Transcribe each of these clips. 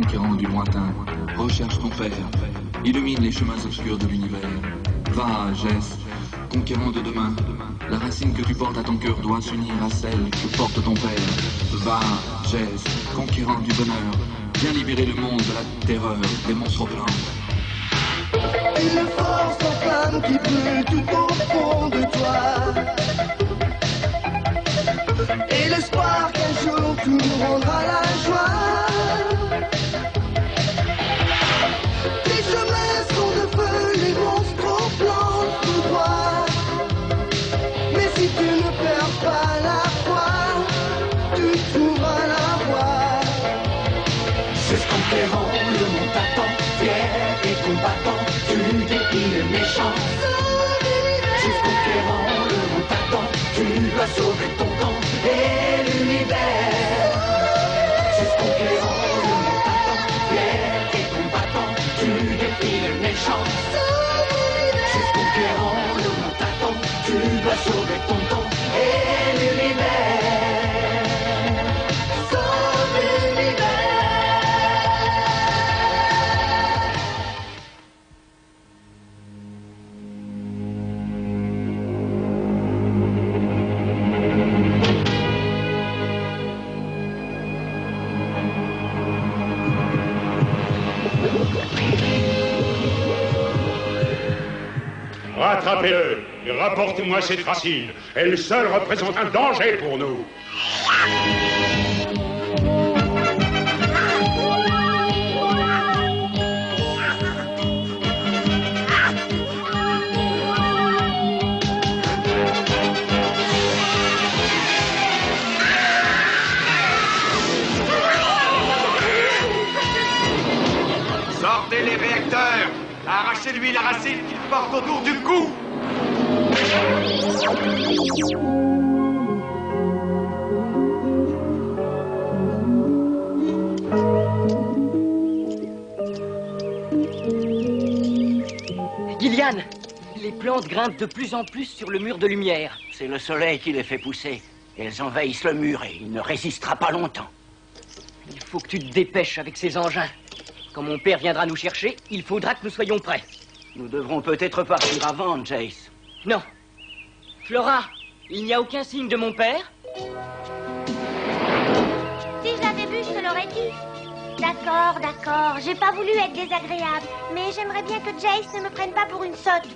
conquérant du lointain, recherche ton père, illumine les chemins obscurs de l'univers. Va, Jess, conquérant de demain, la racine que tu portes à ton cœur doit s'unir à celle que porte ton père. Va, Jess, conquérant du bonheur, viens libérer le monde de la terreur des monstres blancs. Une force en flamme qui brûle tout au fond de toi. Et l'espoir qu'un jour tout nous rendra la joie. Les chemins sont de feu, les monstres au plan tout droit. Mais si tu ne perds pas la foi, tu trouveras la voie. C'est ce conquérant, le monde t'attend, fier et combattant, tu défies le méchant. C'est ce conquérant, le monde t'attend, tu dois sauver ton camp et l'univers. C'est ce conquérant, le monde t'attend, fier et combattant, tu défies le méchant. C'est ce conquérant, le monde t'attend, tu dois sauver ton camp et l'univers. Rattrapez-le et rapportez-moi cette racine. Elle seule représente un danger pour nous. Sortez les réacteurs! Arrachez-lui la racine qu'il porte autour du cou! Gillian, les plantes grimpent de plus en plus sur le mur de lumière. C'est le soleil qui les fait pousser. Elles envahissent le mur et il ne résistera pas longtemps. Il faut que tu te dépêches avec ces engins. Quand mon père viendra nous chercher, il faudra que nous soyons prêts. Nous devrons peut-être partir avant, Jace. Non. Flora, il n'y a aucun signe de mon père? Si je l'avais vu, je te l'aurais dit. D'accord, d'accord. J'ai pas voulu être désagréable. Mais j'aimerais bien que Jace ne me prenne pas pour une sotte.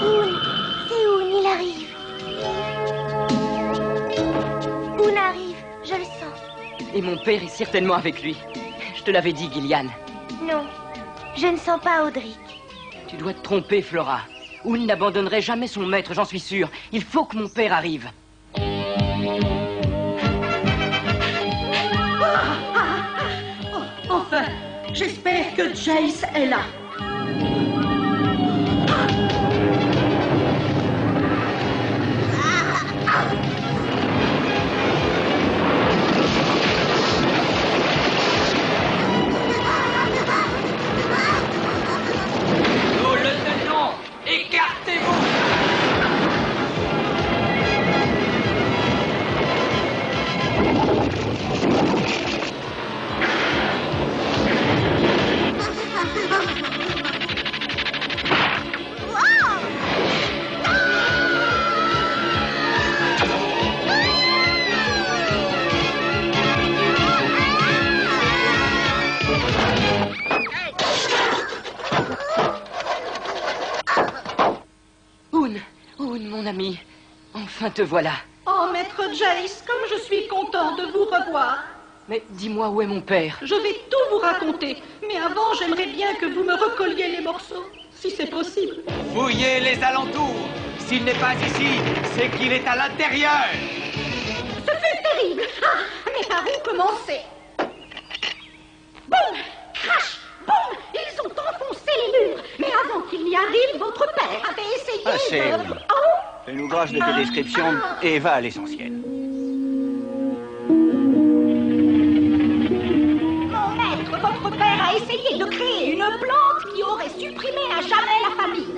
Oun, c'est Oun, il arrive. Oun arrive, je le sens. Et mon père est certainement avec lui. Je te l'avais dit, Gillian. Non, je ne sens pas Audric. Tu dois te tromper, Flora. Oun n'abandonnerait jamais son maître, j'en suis sûr. Il faut que mon père arrive. Enfin, j'espère que Jace est là. Nous le tenons! Écartez-vous! Oun, mon ami, enfin te voilà. Oh, maître Jace, comme je suis content de vous revoir. Mais dis-moi où est mon père? Je vais tout vous raconter, mais avant, j'aimerais bien que vous me recolliez les morceaux, si c'est possible. Fouillez les alentours. S'il n'est pas ici, c'est qu'il est à l'intérieur. Ce fut terrible. Ah, mais par où commencer? Boum! Crash! Boum! Ils ont enfoncé les murs. Mais avant qu'il n'y arrive, votre père avait essayé Assez, de... oui. Oh! Fais-nous grâce de tes descriptions et va à l'essentiel. Mon maître, votre père a essayé de créer une plante qui aurait supprimé à jamais la famine.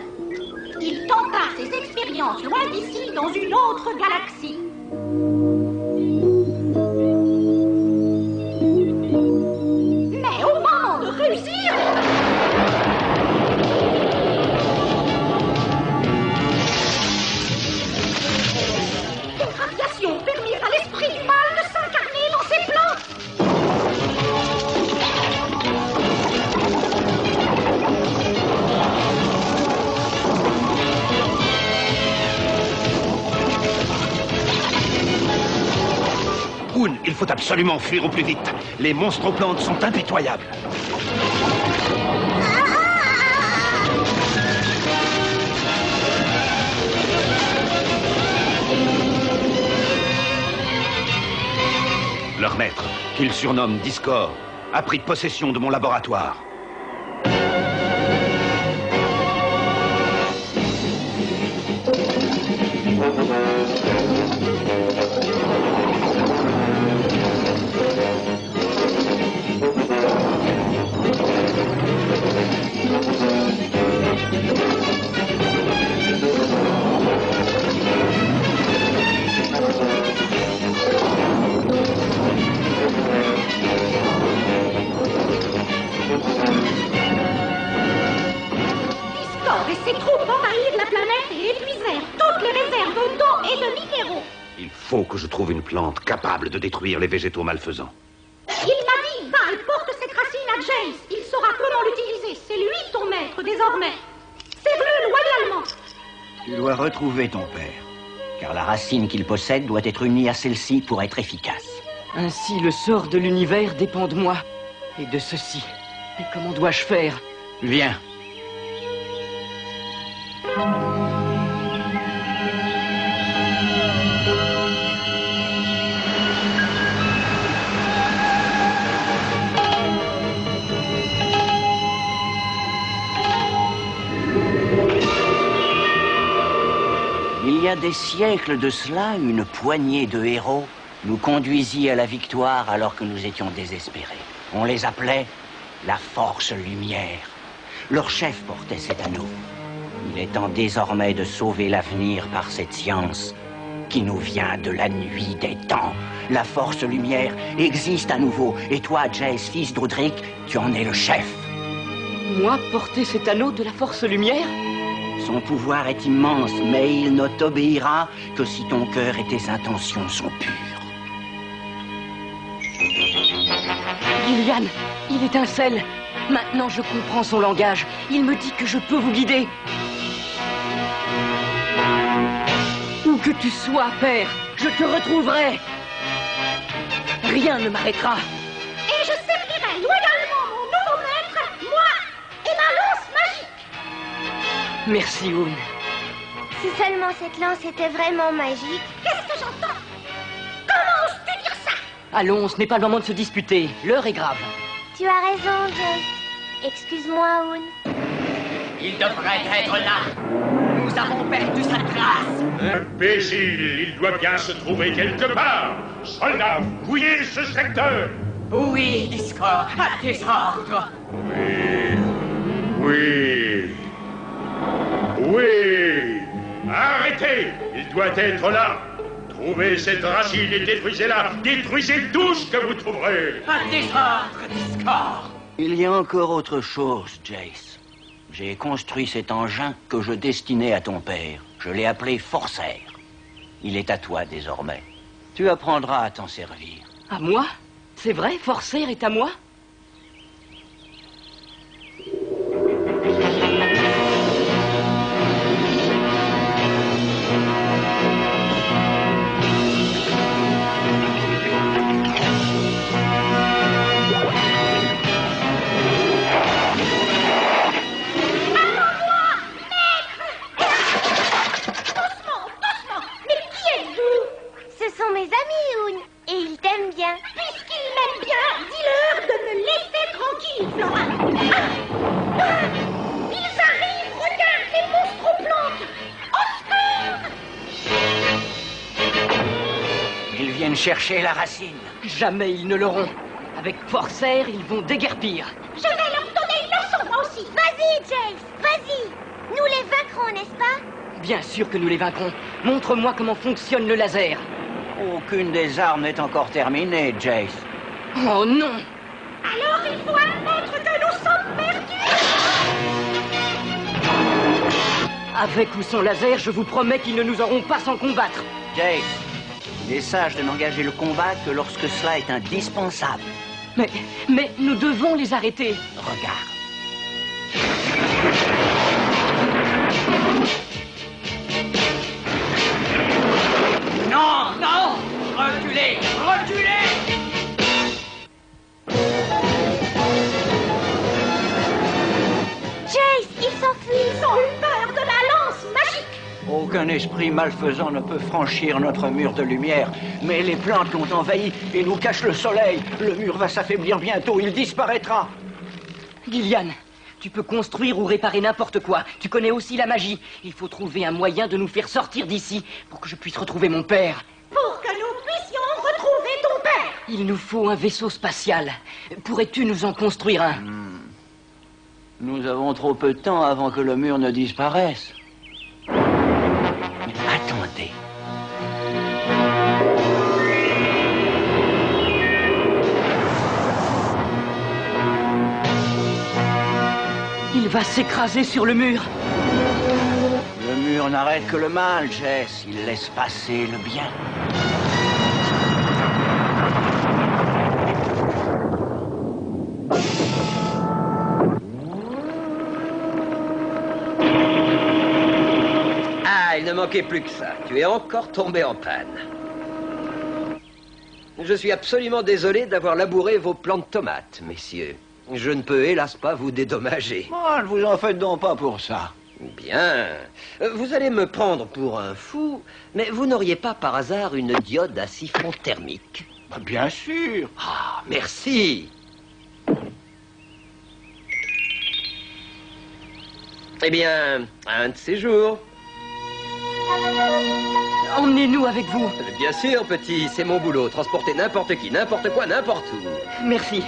Il tenta ses expériences loin d'ici, dans une autre galaxie. faut absolument fuir au plus vite. Les monstroplantes sont impitoyables. Leur maître, qu'ils surnomment Discord, a pris possession de mon laboratoire. Ses troupes envahirent la planète et épuisèrent toutes les réserves d'eau et de minéraux. Il faut que je trouve une plante capable de détruire les végétaux malfaisants. Il m'a dit, va et porte cette racine à Jace. Il saura comment l'utiliser. C'est lui ton maître désormais. Serre-le loyalement. Tu dois retrouver ton père, car la racine qu'il possède doit être unie à celle-ci pour être efficace. Ainsi, le sort de l'univers dépend de moi et de ceci. Mais comment dois-je faire? Viens. Il y a des siècles de cela, une poignée de héros nous conduisit à la victoire alors que nous étions désespérés. On les appelait la Force Lumière. Leur chef portait cet anneau. Il est temps désormais de sauver l'avenir par cette science qui nous vient de la nuit des temps. La Force Lumière existe à nouveau, et toi, Jace, fils d'Audric, tu en es le chef. Moi, porter cet anneau de la Force Lumière? Son pouvoir est immense, mais il ne t'obéira que si ton cœur et tes intentions sont pures. Gillian, il étincelle. Maintenant, je comprends son langage. Il me dit que je peux vous guider. Où que tu sois, père, je te retrouverai. Rien ne m'arrêtera. Et je servirai loyalement mon nouveau maître, moi et ma lance magique. Merci, Oun. Si seulement cette lance était vraiment magique. Qu'est-ce que j'entends? Comment oses-tu dire ça? Allons, ce n'est pas le moment de se disputer. L'heure est grave. Tu as raison, Jace. Excuse-moi, Oun. Il devrait être là. Nous avons perdu sa trace. Imbécile, il doit bien se trouver quelque part. Soldats, fouillez ce secteur. Oui, Discord, à tes ordres. Oui. Oui. Arrêtez, il doit être là. Trouvez cette racine et détruisez-la. Détruisez tout ce que vous trouverez. À tes ordres, Discord. Il y a encore autre chose, Jace. J'ai construit cet engin que je destinais à ton père. Je l'ai appelé Forcer. Il est à toi désormais. Tu apprendras à t'en servir. À moi? C'est vrai, Forcer est à moi? Puisqu'il m'aime bien, dis-leur de me laisser tranquille, Flora. Ils arrivent, regarde les monstroplantes. Au secours! Ils viennent chercher la racine. Jamais ils ne l'auront. Avec Forcer, ils vont déguerpir. Je vais leur donner une leçon, moi aussi. Vas-y, Jace, vas-y. Nous les vaincrons, n'est-ce pas? Bien sûr que nous les vaincrons. Montre-moi comment fonctionne le laser. Aucune des armes n'est encore terminée, Jace. Oh non! Alors il faut admettre que nous sommes perdus. Avec ou sans laser, je vous promets qu'ils ne nous auront pas sans combattre. Jace, il est sage de n'engager le combat que lorsque cela est indispensable. Mais nous devons les arrêter. Regarde. Non, non! Reculez! Reculez! esprit malfaisant ne peut franchir notre mur de lumière. Mais les plantes l'ont envahi et nous cachent le soleil. Le mur va s'affaiblir bientôt, il disparaîtra. Gillian, tu peux construire ou réparer n'importe quoi. Tu connais aussi la magie. Il faut trouver un moyen de nous faire sortir d'ici pour que je puisse retrouver mon père. Pour que nous puissions retrouver ton père. Il nous faut un vaisseau spatial. Pourrais-tu nous en construire un? Nous avons trop peu de temps avant que le mur ne disparaisse. Attendez. Il va s'écraser sur le mur. Le mur n'arrête que le mal, Jess. Il laisse passer le bien. Ah, il ne manquait plus que ça. Tu es encore tombé en panne. Je suis absolument désolé d'avoir labouré vos plants de tomates, messieurs. Je ne peux hélas pas vous dédommager. Oh, ne vous en faites donc pas pour ça. Bien. Vous allez me prendre pour un fou, mais vous n'auriez pas par hasard une diode à siphon thermique? Bien sûr. Ah, merci. Eh bien, un de ces jours. Emmenez-nous avec vous. Bien sûr, petit, c'est mon boulot. Transporter n'importe qui, n'importe quoi, n'importe où. Merci.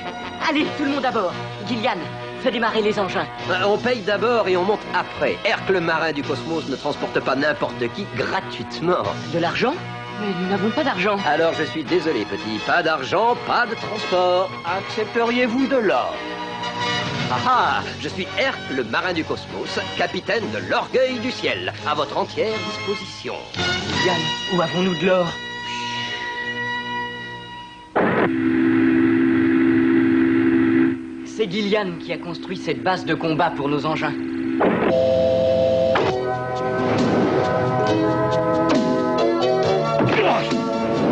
Allez, tout le monde à bord. Gillian, fais démarrer les engins. On paye d'abord et on monte après. Herc, le marin du cosmos, ne transporte pas n'importe qui gratuitement. De l'argent? Mais nous n'avons pas d'argent. Alors je suis désolé, petit. Pas d'argent, pas de transport. Accepteriez-vous de l'or? Ah, je suis Herc, le marin du cosmos, capitaine de l'Orgueil du ciel, à votre entière disposition. Gillian, où avons-nous de l'or? C'est Gillian qui a construit cette base de combat pour nos engins.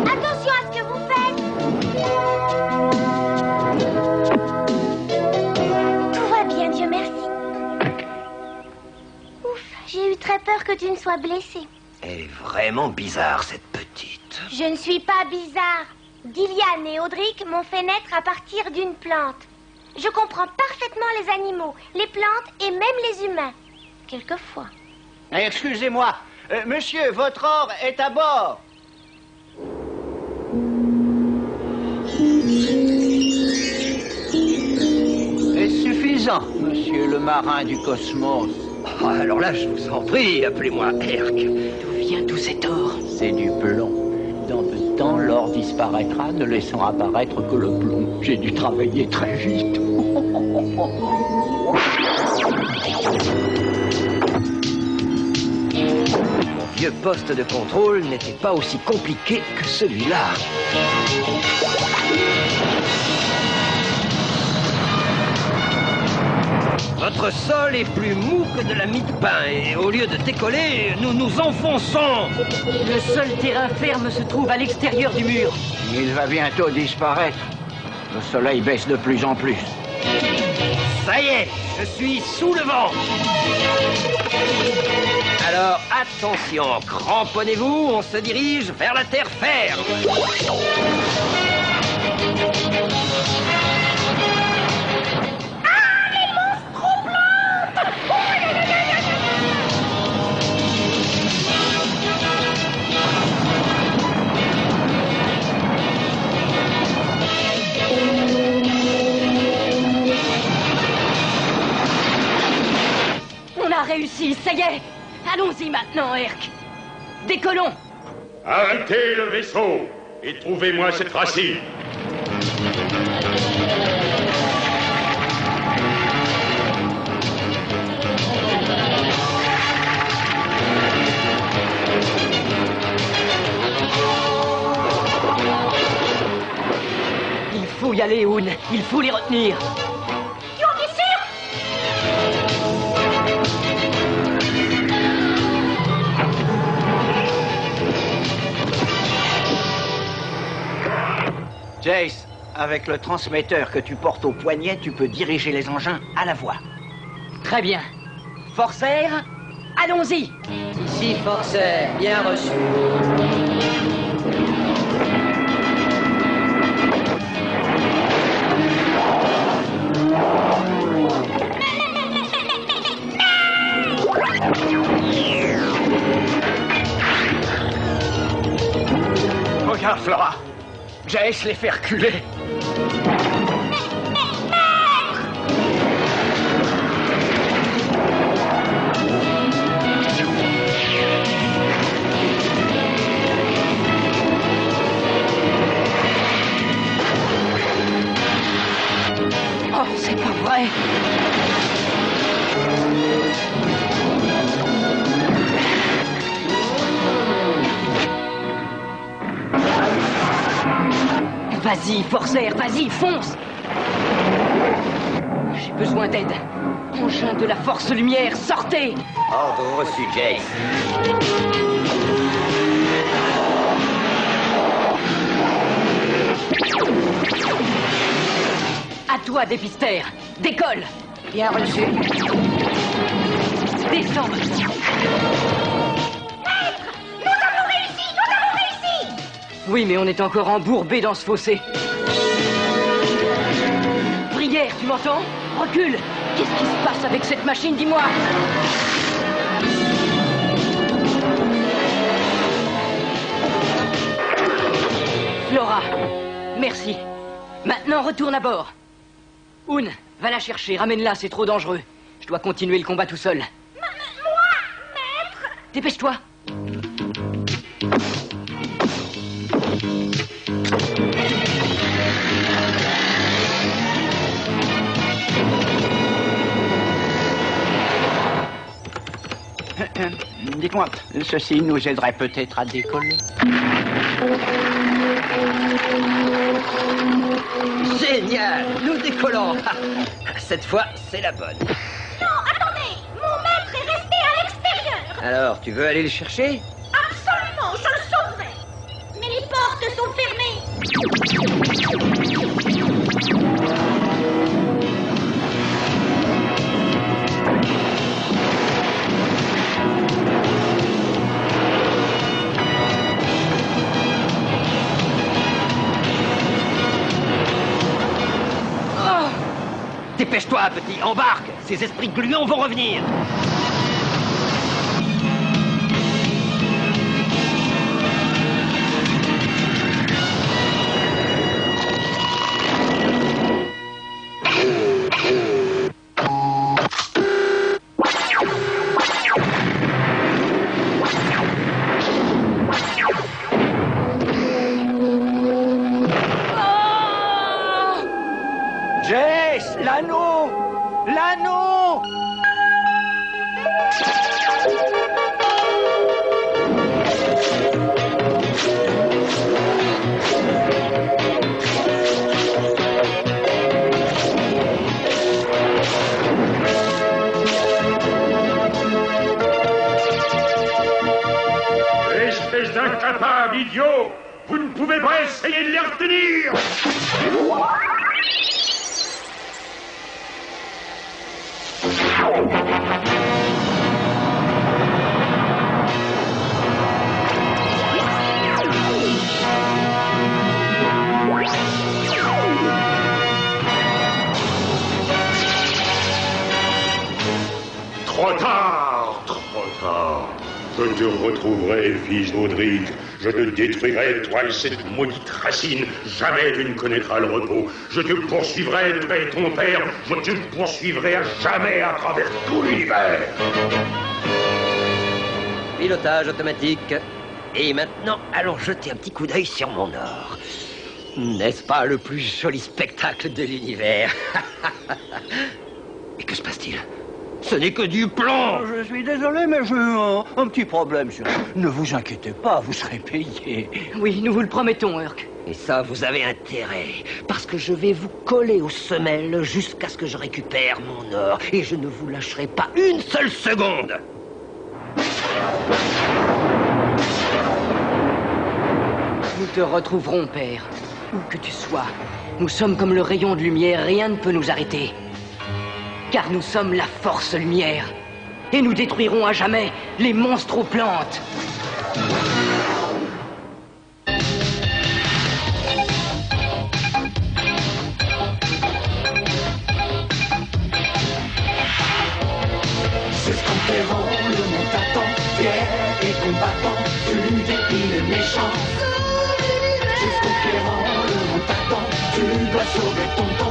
Attention à ce que vous faites. Tout va bien, Dieu merci. Ouf, j'ai eu très peur que tu ne sois blessé. Elle est vraiment bizarre, cette petite. Je ne suis pas bizarre. Gillian et Audric m'ont fait naître à partir d'une plante. Je comprends parfaitement les animaux, les plantes et même les humains. Quelquefois. Excusez-moi, monsieur, votre or est à bord. Est-ce suffisant, monsieur le marin du cosmos? Oh, alors là, je vous en prie, appelez-moi Herc. D'où vient tout cet or? C'est du plomb. Dans peu de temps, l'or disparaîtra, ne laissant apparaître que le plomb. J'ai dû travailler très vite. Mon vieux poste de contrôle n'était pas aussi compliqué que celui-là. Votre sol est plus mou que de la mie de pain et au lieu de décoller, nous nous enfonçons. Le seul terrain ferme se trouve à l'extérieur du mur. Il va bientôt disparaître. Le soleil baisse de plus en plus. Ça y est, je suis sous le vent. Alors attention, cramponnez-vous, on se dirige vers la terre ferme. On a réussi, ça y est. Allons-y maintenant, Herc. Décollons. Arrêtez le vaisseau et trouvez-moi cette racine. Il faut y aller, Hoon. Il faut les retenir. Tu en es sûr? Jace, avec le transmetteur que tu portes au poignet, tu peux diriger les engins à la voix. Très bien. Force air, Allons-y. Ici Forcer, bien reçu. Regarde, Flora. Jace les fait reculer. Oh, c'est pas vrai. Vas-y, Forcer, vas-y, fonce. J'ai besoin d'aide. Engin de la force lumière, sortez. Ordre reçu, Jace. À toi, Dépister. Décolle. Bien reçu. Descends. Nous avons réussi. Oui, mais on est encore embourbé dans ce fossé. Brière, tu m'entends? Recule. Qu'est-ce qui se passe avec cette machine, dis-moi? Flora, merci. Maintenant, retourne à bord. Oun, va la chercher, ramène-la, c'est trop dangereux. Je dois continuer le combat tout seul. Moi, maître. Dépêche-toi. Dites-moi, ceci nous aiderait peut-être à décoller. Génial, nous décollons. Cette fois, c'est la bonne. Non, attendez. Mon maître est resté à l'extérieur. Alors, tu veux aller le chercher? Absolument, je le sauverai. Mais les portes sont fermées. Dépêche-toi, petit, embarque. Ces esprits gluants vont revenir. Jace, l'anneau! L'anneau! Espèce d'incapable idiot! Vous ne pouvez pas essayer de les retenir! Trop tard! Trop tard! Je te retrouverai, fils d'Audric. Je te détruirai, toi et cette maudite racine. Jamais tu ne connaîtras le repos. Je te poursuivrai, toi et ton père. Je te poursuivrai à jamais à travers tout l'univers. Pilotage automatique. Et maintenant, allons jeter un petit coup d'œil sur mon or. N'est-ce pas le plus joli spectacle de l'univers? Et que se passe-t-il? Ce n'est que du plomb! Je suis désolé, mais j'ai eu un petit problème. Ne vous inquiétez pas, vous serez payé. Oui, nous vous le promettons, Urk. Et ça, vous avez intérêt, parce que je vais vous coller aux semelles jusqu'à ce que je récupère mon or, et je ne vous lâcherai pas une seule seconde. Nous te retrouverons, père. Où que tu sois. Nous sommes comme le rayon de lumière, rien ne peut nous arrêter. Car nous sommes la force lumière. et nous détruirons à jamais les monstres aux plantes. C'est conquérant, le monde t'attend, fier et combattant, tu défies les méchants. C'est conquérant, le monde t'attend, tu dois sauver ton temps.